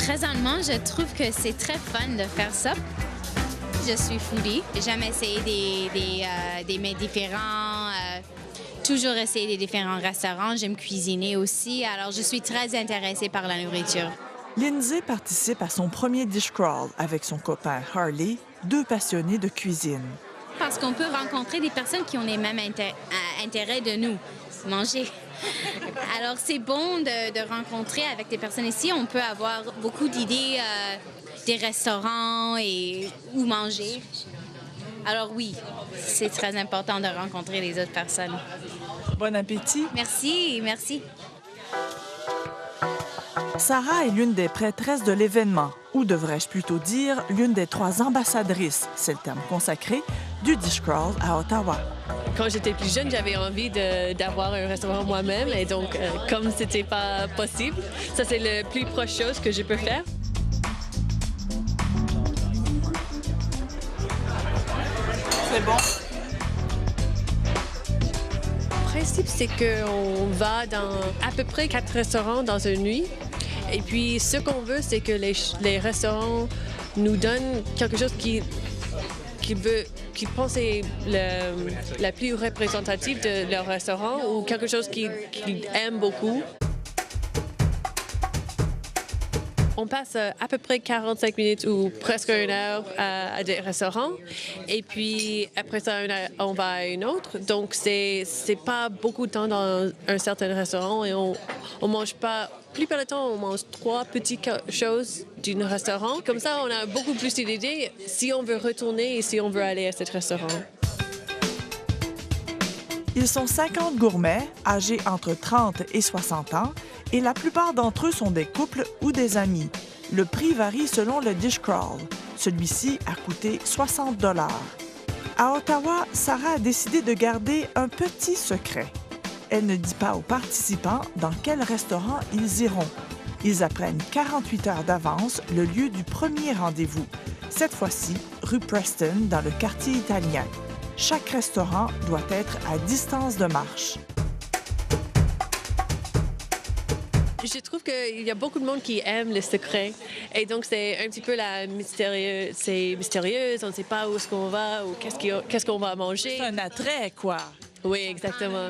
Présentement, je trouve que c'est très fun de faire ça. Je suis foodie. J'aime essayer des mets différents, toujours essayer des différents restaurants. J'aime cuisiner aussi, alors je suis très intéressée par la nourriture. Lindsay participe à son premier dish crawl avec son copain Harley, deux passionnés de cuisine. Parce qu'on peut rencontrer des personnes qui ont les mêmes intérêts de nous, manger. Alors, c'est bon de rencontrer avec des personnes ici. On peut avoir beaucoup d'idées des restaurants et où manger. Alors oui, c'est très important de rencontrer les autres personnes. Bon appétit! Merci, merci. Sarah est l'une des prêtresses de l'événement, ou devrais-je plutôt dire l'une des 3 ambassadrices, c'est le terme consacré, du Dish Crawl à Ottawa. Quand j'étais plus jeune, j'avais envie d'avoir un restaurant moi-même et donc, comme c'était pas possible, ça c'est le plus proche chose que je peux faire. C'est bon? Le principe, c'est qu'on va dans à peu près 4 restaurants dans une nuit. Et puis, ce qu'on veut, c'est que les restaurants nous donnent quelque chose qu'ils pensent est la plus représentative de leur restaurant ou quelque chose qu'ils aiment beaucoup. On passe à peu près 45 minutes ou presque 1 heure à des restaurants. Et puis, après ça, on va à un autre. Donc, c'est pas beaucoup de temps dans un certain restaurant et on mange pas... La plupart du temps, on mange 3 petites choses d'un restaurant. Comme ça, on a beaucoup plus d'idées si on veut retourner et si on veut aller à ce restaurant. Ils sont 50 gourmets, âgés entre 30 et 60 ans, et la plupart d'entre eux sont des couples ou des amis. Le prix varie selon le dish crawl. Celui-ci a coûté 60 $. À Ottawa, Sarah a décidé de garder un petit secret. Elle ne dit pas aux participants dans quel restaurant ils iront. Ils apprennent 48 heures d'avance le lieu du premier rendez-vous. Cette fois-ci, rue Preston, dans le quartier italien. Chaque restaurant doit être à distance de marche. Je trouve qu'il y a beaucoup de monde qui aime le secret. Et donc, c'est un petit peu mystérieux. C'est mystérieux, on ne sait pas où est-ce qu'on va ou qu'est-ce qu'on va manger. C'est un attrait, quoi. Oui, exactement.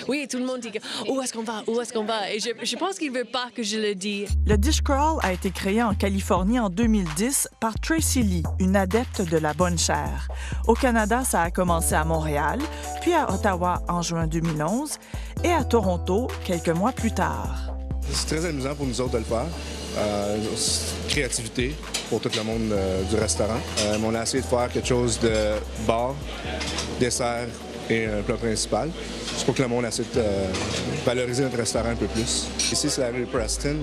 Oui, tout le monde dit où est-ce qu'on va, où est-ce qu'on va. Et je pense qu'il ne veut pas que je le dise. Le Dish Crawl a été créé en Californie en 2010 par Tracy Lee, une adepte de la bonne chair. Au Canada, ça a commencé à Montréal, puis à Ottawa en juin 2011 et à Toronto quelques mois plus tard. C'est très amusant pour nous autres de le faire. Créativité pour tout le monde du restaurant. On a essayé de faire quelque chose de bar, dessert et un plat principal. C'est pour que le monde essaie de valoriser notre restaurant un peu plus. Ici, c'est la rue Preston.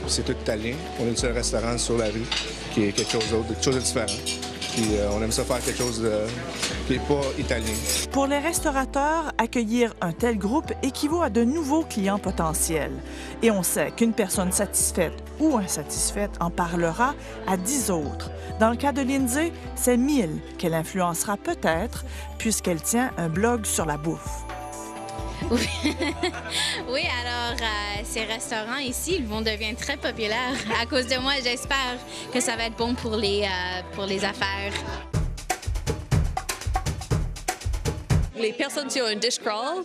C'est tout italien. On est le seul restaurant sur la rue qui est quelque chose d'autre, quelque chose de différent. Puis on aime ça faire quelque chose qui n'est pas italien. Pour les restaurateurs, accueillir un tel groupe équivaut à de nouveaux clients potentiels. Et on sait qu'une personne satisfaite ou insatisfaite en parlera à 10 autres. Dans le cas de Lindsay, c'est 1000 qu'elle influencera peut-être puisqu'elle tient un blog sur la bouffe. Oui, oui, alors ces restaurants ici, ils vont devenir très populaires. À cause de moi, j'espère que ça va être bon pour les affaires. Les personnes sur un dish crawl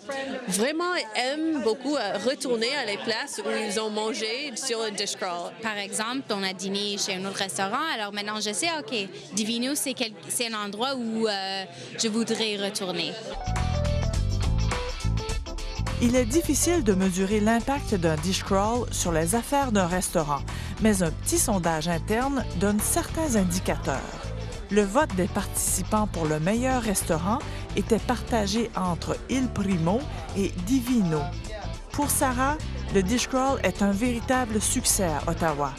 vraiment aiment beaucoup retourner à les places où ils ont mangé sur un dish crawl. Par exemple, on a dîné chez un autre restaurant, alors maintenant je sais, OK, Divino, c'est un endroit où je voudrais retourner. Il est difficile de mesurer l'impact d'un dish crawl sur les affaires d'un restaurant, mais un petit sondage interne donne certains indicateurs. Le vote des participants pour le meilleur restaurant était partagé entre Il Primo et Divino. Pour Sarah, le dish crawl est un véritable succès à Ottawa.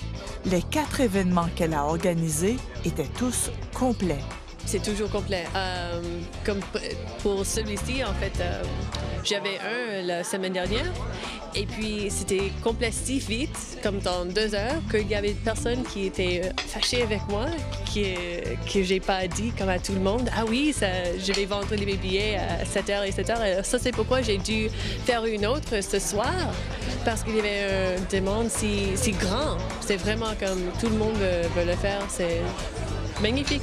Les 4 événements qu'elle a organisés étaient tous complets. c'est toujours complet. Comme pour celui-ci, en fait, j'avais un la semaine dernière et puis c'était complet si vite, comme dans 2 heures, qu'il y avait une personne qui était fâchée avec moi, que j'ai pas dit comme à tout le monde. Ah oui, je vais vendre mes billets à 7h et 7h. Ça, c'est pourquoi j'ai dû faire une autre ce soir, parce qu'il y avait une demande si grand. C'est vraiment comme tout le monde veut le faire. C'est magnifique.